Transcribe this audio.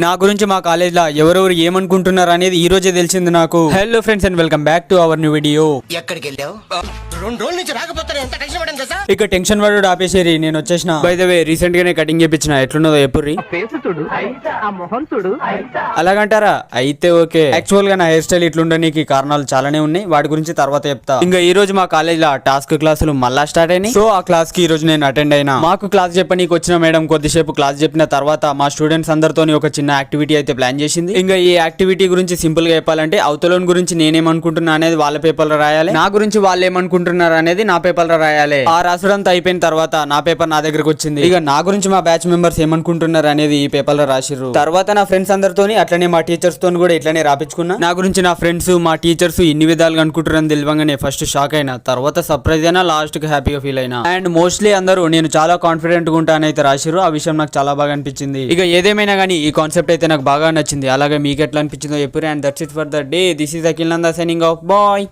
నా గురించి మా కాలేజ్ లో ఎవరెవరు ఏమనుకుంటున్నారు అనేది ఈ రోజే తెలిసింది నాకు. Hello friends and welcome back to our new video. ఎక్కడికి వెళ్ళావు? 2 రోజుల నుంచి రాకపోతే ఎంత టెన్షన్ పడడం తెలుసా? ఇక టెన్షన్ పడు ఆపేసేరి, నేను వచ్చేసిన. బై ద వే రీసెంట్ గానే కటింగ్ చేపించిన, ఎట్లున్నదో ఎప్పుర్రి అలాగంటారా? అయితే ఓకే. యాక్చువల్ గా నా హెయిర్ స్టైల్ ఇట్లుండడానికి కారణాలు చాలానే ఉన్నాయి, వాటి గురించి తర్వాత చెప్తా. ఇంకా ఈ రోజు మా కాలేజ్ లో టాస్క్ క్లాసులు మళ్ళా స్టార్ట్ అయినాయి. సో ఆ క్లాస్ కి ఈ రోజు నేను అటెండ్ అయినా. మాకు క్లాస్ చెప్పనీకి వచ్చిన మేడం కొద్దిసేపు క్లాస్ చెప్పిన తర్వాత మా స్టూడెంట్స్ అందరితో ఒక చిన్న యాక్టివిటీ అయితే ప్లాన్ చేసింది. ఇంకా ఈ యాక్టివిటీ గురించి సింపుల్ గా చెప్పాలంటే అవతలోని గురించి నేనేమనుకుంటున్నా అనేది వాళ్ళ పేపర్ లో రాయాలి, నా గురించి వాళ్ళు ఏమనుకుంటున్నారు అనేది నా పేపర్ లో రాయాలి. ఆ రాసడంతా అయిపోయిన తర్వాత నా పేపర్ నా దగ్గరకు వచ్చింది. ఇక నా గురించి మా బ్యాచ్ మెంబర్స్ ఏమనుకుంటున్నారు అనేది ఈ పేపర్ లో రాసిర్రు. తర్వాత నా ఫ్రెండ్స్ అందరితోని అట్లనే మా టీచర్స్ తోని కూడా ఇట్లనే రాపించుకున్నా. నా గురించి నా ఫ్రెండ్స్ మా టీచర్స్ ఇన్ని విధాలుగా అనుకుంటారని తెలియగానే ఫస్ట్ షాక్ అయినా, తర్వాత సర్ప్రైజ్ అయినా, లాస్ట్ కి హ్యాపీగా ఫీల్ అయినా. అండ్ మోస్ట్లీ అందరూ నేను చాలా కాన్ఫిడెంట్ గా ఉంటానైతే రాసిర్రు. ఆ విషయం నాకు చాలా బాగా అనిపించింది. ఇక ఏదేమైనా కానీ ఈ కాన్సెప్ట్ అయితే నాకు బాగా నచ్చింది. అలాగే మీకు ఎట్లా అనిపించిందో చెప్పారు. And that's it for the day. This is Akhil Nanda signing off. Bye.